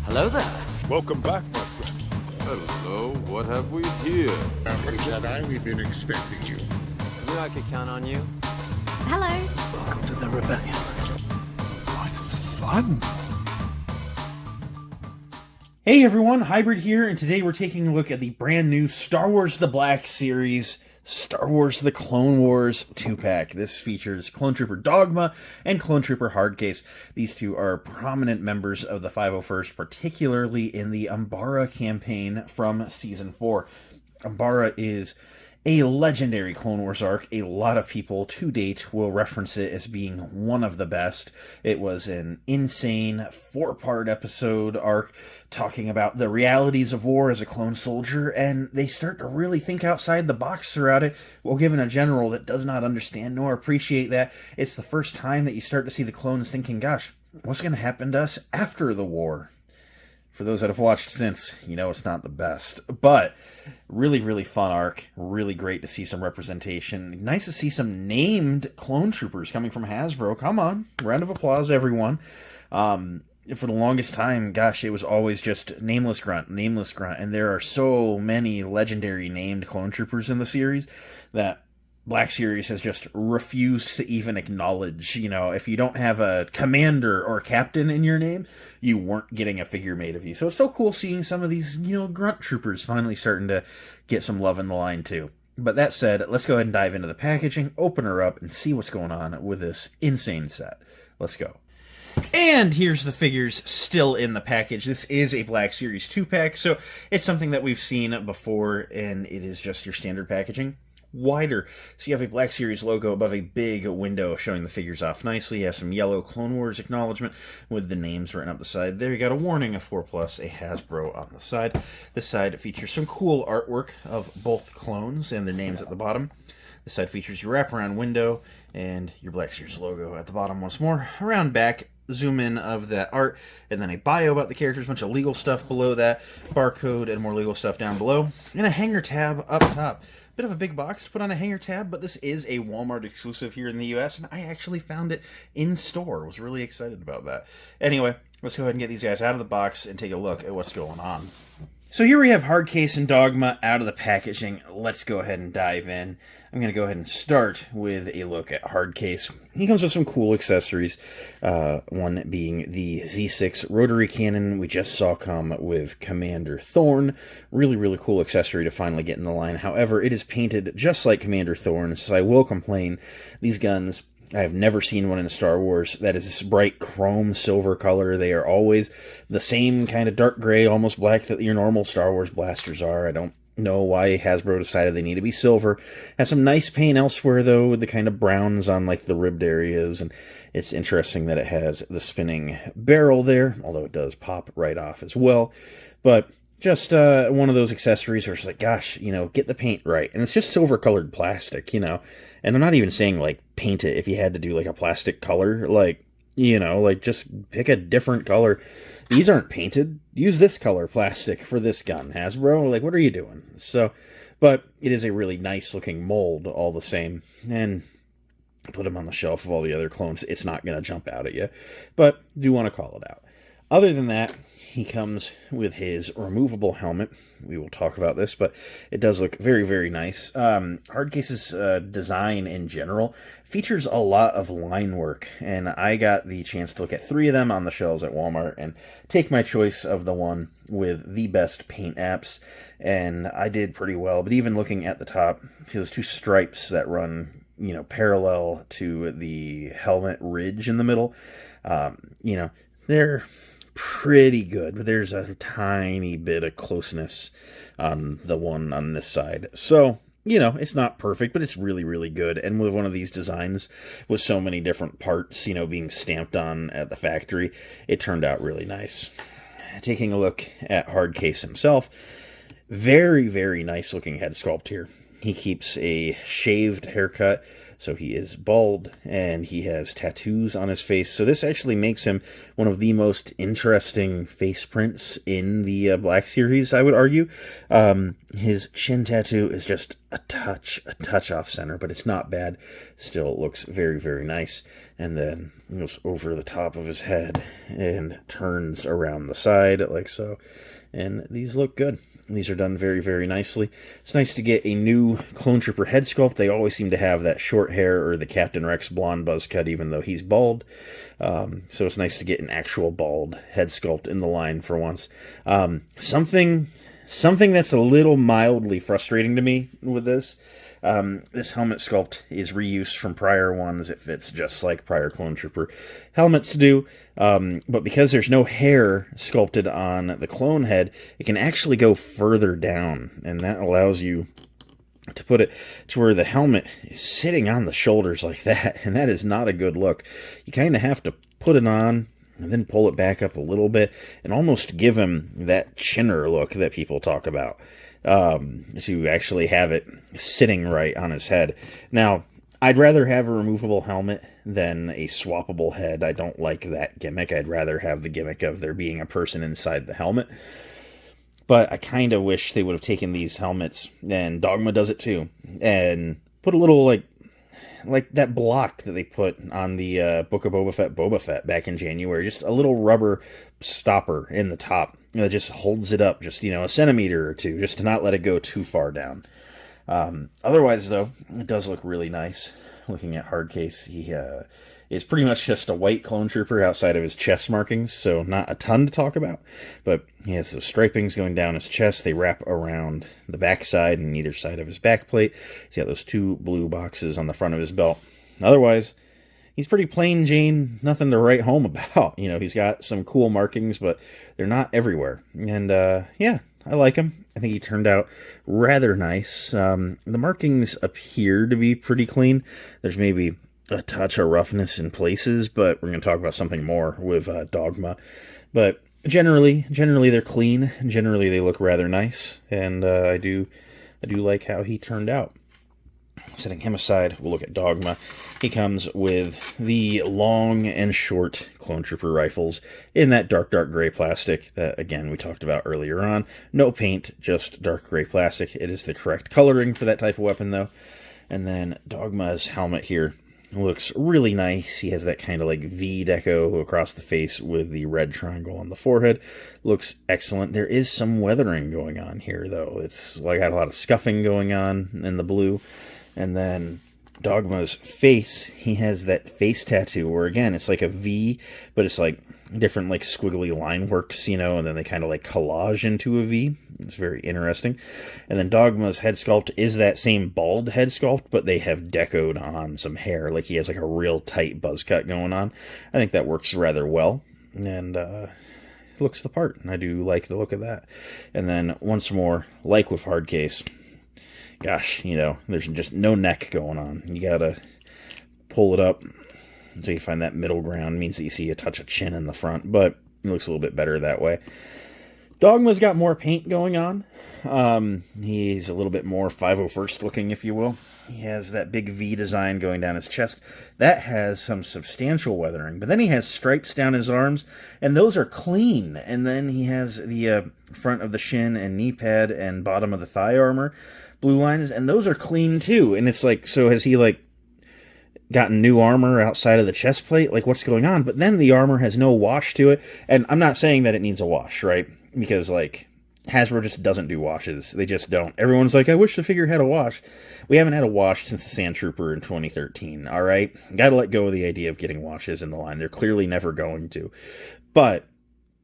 Hello there. Welcome back, my friend. Hello, what have we here? Jedi, we've been expecting you. Knew I could count on you. Hello. Welcome to the rebellion. What fun! Hey everyone, Hybrid here, and today we're taking a look at the brand new Star Wars The Black Series, Star Wars The Clone Wars 2-pack. This features Clone Trooper Dogma and Clone Trooper Hardcase. These two are prominent members of the 501st, particularly in the Umbara campaign from Season 4. Umbara is a legendary Clone Wars arc. A lot of people to date will reference it as being one of the best. It was an insane 4-part episode arc talking about the realities of war as a clone soldier, and they start to really think outside the box throughout it, while given a general that does not understand nor appreciate that. It's the first time that you start to see the clones thinking, gosh, what's going to happen to us after the war? For those that have watched since, you know it's not the best. But really, really fun arc. Really great to see some representation. Nice to see some named clone troopers coming from Hasbro. Come on. Round of applause, everyone. For the longest time, gosh, it was always just Nameless Grunt. And there are so many legendary named clone troopers in the series that Black Series has just refused to even acknowledge. You know, if you don't have a commander or captain in your name, you weren't getting a figure made of you. So it's so cool seeing some of these, grunt troopers finally starting to get some love in the line too. But that said, let's go ahead and dive into the packaging, open her up, and see what's going on with this insane set. Let's go. And here's the figures still in the package. This is a Black Series 2-pack, so it's something that we've seen before, and it is just your standard packaging. Wider, so you have a Black Series logo above a big window showing the figures off nicely. You have some yellow Clone Wars acknowledgement with the names written up the side. There you got a warning, a 4+, a Hasbro on the side. This side features some cool artwork of both clones and their names at the bottom. This side features your wraparound window and your Black Series logo at the bottom once more. Around back, zoom in of that art, and then a bio about the characters, a bunch of legal stuff below that, barcode and more legal stuff down below, and a hanger tab up top. Bit of a big box to put on a hanger tab, but this is a Walmart exclusive here in the US, and I actually found it in store. Was really excited about that. Anyway, let's go ahead and get these guys out of the box and take a look at what's going on. So here we have Hardcase and Dogma out of the packaging. Let's go ahead and dive in. I'm going to go ahead and start with a look at Hardcase. He comes with some cool accessories, one being the Z6 rotary cannon we just saw come with Commander Thorn. Really, really cool accessory to finally get in the line. However, it is painted just like Commander Thorn, so I will complain. These guns, I have never seen one in Star Wars that is this bright chrome silver color. They are always the same kind of dark gray, almost black that your normal Star Wars blasters are. I don't know why Hasbro decided they need to be silver. Has some nice paint elsewhere, though, with the kind of browns on like the ribbed areas. And it's interesting that it has the spinning barrel there, although it does pop right off as well. But just one of those accessories where it's like, gosh, get the paint right. And it's just silver-colored plastic, And I'm not even saying, paint it if you had to do, a plastic color. Just pick a different color. These aren't painted. Use this color plastic for this gun, Hasbro. What are you doing? So, but it is a really nice-looking mold all the same. And put them on the shelf of all the other clones. It's not going to jump out at you. But do want to call it out. Other than that, he comes with his removable helmet. We will talk about this, but it does look very, very nice. Hardcase's design in general features a lot of line work, and I got the chance to look at 3 of them on the shelves at Walmart and take my choice of the one with the best paint apps, and I did pretty well. But even looking at the top, see those 2 stripes that run, parallel to the helmet ridge in the middle, they're pretty good, but there's a tiny bit of closeness on the one on this side. So, it's not perfect, but it's really, really good. And with one of these designs with so many different parts, being stamped on at the factory, it turned out really nice. Taking a look at Hardcase himself, very, very nice looking head sculpt here. he keeps a shaved haircut, so he is bald, and he has tattoos on his face. So this actually makes him one of the most interesting face prints in the Black series, I would argue. His chin tattoo is just a touch off center, but it's not bad. Still looks very, very nice. And then it goes over the top of his head and turns around the side like so. And these look good. These are done very, very nicely. It's nice to get a new Clone Trooper head sculpt. They always seem to have that short hair or the Captain Rex blonde buzz cut, even though he's bald. So it's nice to get an actual bald head sculpt in the line for once. Something that's a little mildly frustrating to me with this. This helmet sculpt is reused from prior ones. It fits just like prior Clone Trooper helmets do. But because there's no hair sculpted on the clone head, it can actually go further down. And that allows you to put it to where the helmet is sitting on the shoulders like that. And that is not a good look. You kind of have to put it on and then pull it back up a little bit and almost give him that chinner look that people talk about. To actually have it sitting right on his head. Now, I'd rather have a removable helmet than a swappable head. I don't like that gimmick. I'd rather have the gimmick of there being a person inside the helmet. But I kind of wish they would have taken these helmets, and Dogma does it too, and put a little, like that block that they put on the Book of Boba Fett back in January. Just a little rubber stopper in the top that just holds it up just, a centimeter or two, just to not let it go too far down. Otherwise, though, it does look really nice. Looking at Hardcase, he is pretty much just a white clone trooper outside of his chest markings, so not a ton to talk about. But he has the stripings going down his chest. They wrap around the backside and either side of his back plate. He's got those two blue boxes on the front of his belt. Otherwise, he's pretty plain Jane, nothing to write home about. He's got some cool markings, but they're not everywhere. And, yeah, I like him. I think he turned out rather nice. The markings appear to be pretty clean. There's maybe a touch of roughness in places, but we're going to talk about something more with Dogma. But generally they're clean. Generally, they look rather nice, and I do like how he turned out. Setting him aside, we'll look at Dogma. He comes with the long and short Clone Trooper rifles in that dark gray plastic that, again, we talked about earlier on. No paint, just dark gray plastic. It is the correct coloring for that type of weapon, though. And then Dogma's helmet here looks really nice. He has that kind of like V deco across the face with the red triangle on the forehead. Looks excellent. There is some weathering going on here, though. It's like got a lot of scuffing going on in the blue. And then Dogma's face, he has that face tattoo where, again, it's like a V, but it's like different like squiggly line works, and then they kind of like collage into a V. It's very interesting. And then Dogma's head sculpt is that same bald head sculpt, but they have decoed on some hair. Like he has like a real tight buzz cut going on. I think that works rather well. And looks the part. And I do like the look of that. And then once more, like with Hardcase, gosh, there's just no neck going on. You gotta pull it up until you find that middle ground. It means that you see a touch of chin in the front, but it looks a little bit better that way. Dogma's got more paint going on. He's a little bit more 501st looking, if you will. He has that big V design going down his chest. That has some substantial weathering. But then he has stripes down his arms, and those are clean. And then he has the front of the shin and knee pad and bottom of the thigh armor blue lines, and those are clean too. And it's like, so has he like gotten new armor outside of the chest plate? Like, what's going on? But then the armor has no wash to it. And I'm not saying that it needs a wash, right? Because like Hasbro just doesn't do washes. They just don't. Everyone's like, I wish the figure had a wash. We haven't had a wash since the Sand Trooper in 2013, all right? Gotta let go of the idea of getting washes in the line. They're clearly never going to. But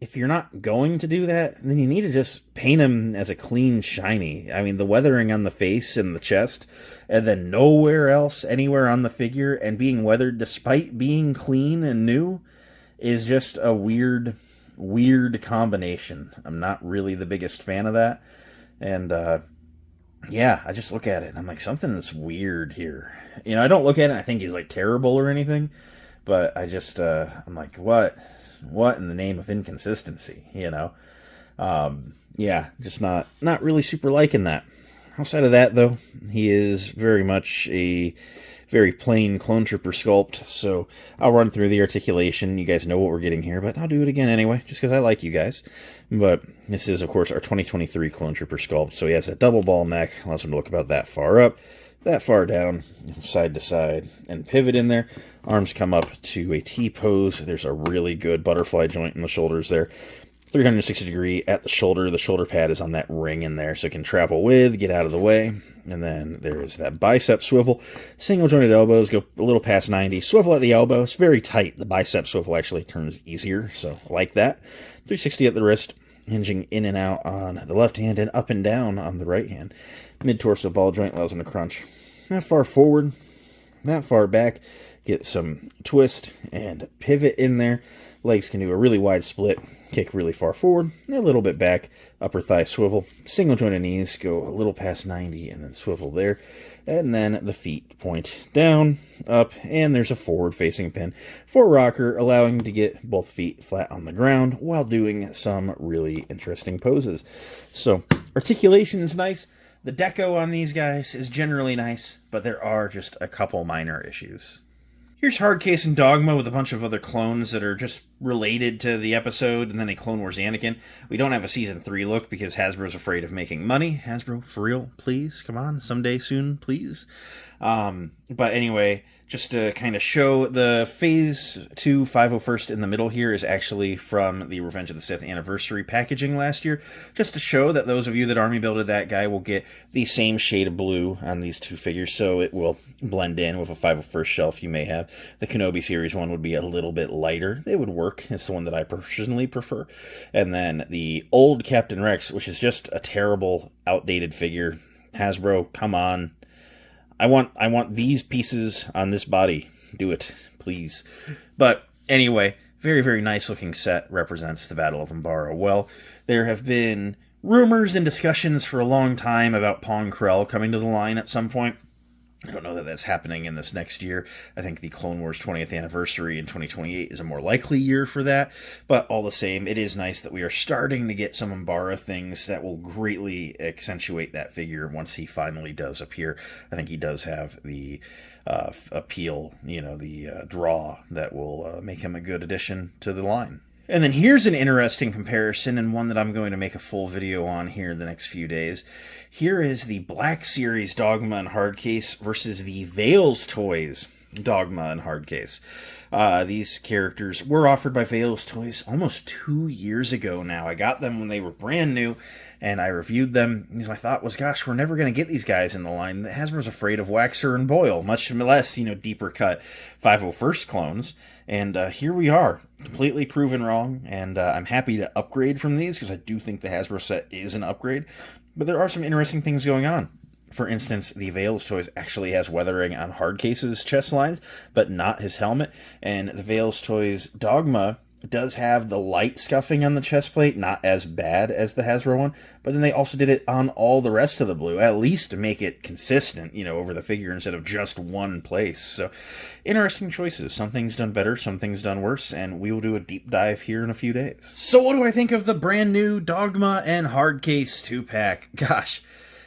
if you're not going to do that, then you need to just paint him as a clean, shiny. I mean, the weathering on the face and the chest, and then nowhere else, anywhere on the figure, and being weathered despite being clean and new, is just a weird combination. I'm not really the biggest fan of that. And, yeah, I just look at it, and I'm like, something that's weird here. I don't look at it and I think he's, like, terrible or anything, but I just, I'm like, what in the name of inconsistency, Yeah, just not really super liking that. Outside of that, though, he is very much a very plain clone trooper sculpt, so I'll run through the articulation. You guys know what we're getting here, but I'll do it again anyway, just because I like you guys. But this is, of course, our 2023 clone trooper sculpt, so he has that double ball neck, allows him to look about that far up, that far down, side to side, and pivot in there. Arms come up to a T pose. There's a really good butterfly joint in the shoulders there. 360 degree at the shoulder pad is on that ring in there, so it can travel with, get out of the way. And then there's that bicep swivel. Single jointed elbows go a little past 90. Swivel at the elbow. It's very tight. The bicep swivel actually turns easier, so I like that. 360 at the wrist, hinging in and out on the left hand and up and down on the right hand. Mid-torso ball joint allows him to crunch that far forward, that far back. Get some twist and pivot in there. Legs can do a really wide split, kick really far forward, and a little bit back, upper thigh swivel, single jointed knees go a little past 90 and then swivel there, and then the feet point down, up, and there's a forward facing pin for rocker, allowing to get both feet flat on the ground while doing some really interesting poses. So articulation is nice. The deco on these guys is generally nice, but there are just a couple minor issues. Here's Hardcase and Dogma with a bunch of other clones that are just related to the episode, and then a Clone Wars Anakin. We don't have a Season 3 look because Hasbro's afraid of making money. Hasbro, for real, please, come on, someday soon, please. But anyway, just to kind of show, the Phase 2 501st in the middle here is actually from the Revenge of the Sith anniversary packaging last year, just to show that those of you that army builded that guy will get the same shade of blue on these two figures, so it will blend in with a 501st shelf you may have. The Kenobi series one would be a little bit lighter. They would work. It's the one that I personally prefer. And then the old Captain Rex, which is just a terrible, outdated figure. Hasbro, come on. I want these pieces on this body. Do it, please. But anyway, very, very nice looking set. Represents the Battle of Umbara well. There have been rumors and discussions for a long time about Pong Krell coming to the line at some point. I don't know that that's happening in this next year. I think the Clone Wars 20th anniversary in 2028 is a more likely year for that. But all the same, it is nice that we are starting to get some Umbara things that will greatly accentuate that figure once he finally does appear. I think he does have the appeal, the draw that will make him a good addition to the line. And then here's an interesting comparison, and one that I'm going to make a full video on here in the next few days. Here is the Black Series Dogma and Hardcase versus the Vales Toys Dogma and Hardcase. These characters were offered by Vales Toys almost 2 years ago now. I got them when they were brand new, and I reviewed them, because my thought was, gosh, we're never going to get these guys in the line. Hasbro's afraid of Waxer and Boyle, much less, deeper cut 501st clones. And here we are, completely proven wrong, and I'm happy to upgrade from these, because I do think the Hasbro set is an upgrade. But there are some interesting things going on. For instance, the Vales Toys actually has weathering on Hardcase's chest lines, but not his helmet. And the Vales Toys Dogma does have the light scuffing on the chest plate, not as bad as the Hasbro one, but then they also did it on all the rest of the blue, at least to make it consistent, over the figure instead of just one place. So, interesting choices. Some things done better, some things done worse, and we will do a deep dive here in a few days. So what do I think of the brand new Dogma and Hardcase 2-pack? Gosh,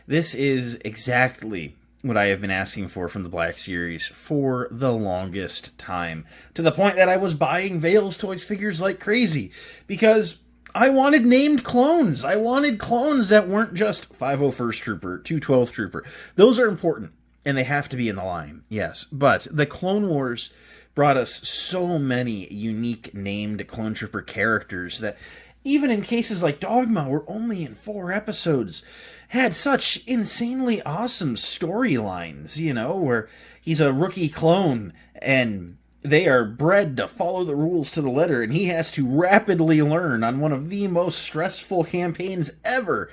this is exactly what I have been asking for from the Black Series for the longest time, to the point that I was buying Vales Toys figures like crazy, because I wanted named clones. I wanted clones that weren't just 501st Trooper, 212th Trooper. Those are important, and they have to be in the line, yes. But the Clone Wars brought us so many unique named Clone Trooper characters that, even in cases like Dogma, we're only in 4 episodes, had such insanely awesome storylines, where he's a rookie clone and they are bred to follow the rules to the letter, and he has to rapidly learn on one of the most stressful campaigns ever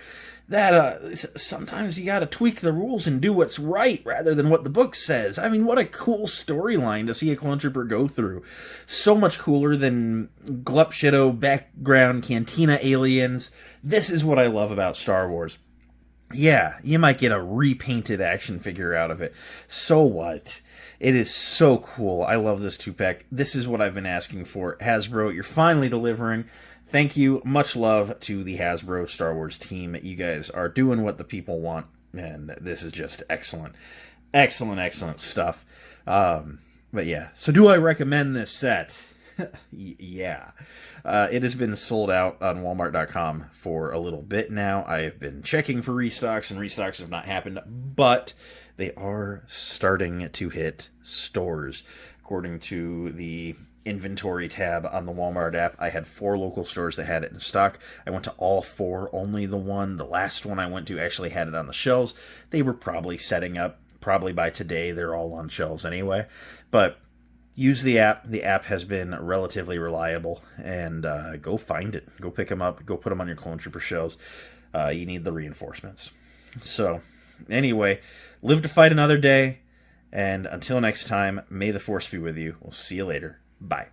that sometimes you gotta tweak the rules and do what's right rather than what the book says. I mean, what a cool storyline to see a Clone Trooper go through. So much cooler than Glup Shido background Cantina aliens. This is what I love about Star Wars. Yeah, you might get a repainted action figure out of it. So what? It is so cool. I love this 2-pack. This is what I've been asking for. Hasbro, you're finally delivering. Thank you. Much love to the Hasbro Star Wars team. You guys are doing what the people want. And this is just excellent. Excellent stuff. But yeah, so do I recommend this set? Yeah. It has been sold out on Walmart.com for a little bit now. I have been checking for restocks, and restocks have not happened, but they are starting to hit stores. According to the inventory tab on the Walmart app, I had 4 local stores that had it in stock. I went to all 4. Only the last one I went to actually had it on the shelves. They were probably setting up. Probably by today, they're all on shelves anyway. But use the app. The app has been relatively reliable. And go find it. Go pick them up. Go put them on your Clone Trooper shelves. You need the reinforcements. So, anyway, live to fight another day. And until next time, may the Force be with you. We'll see you later. Bye.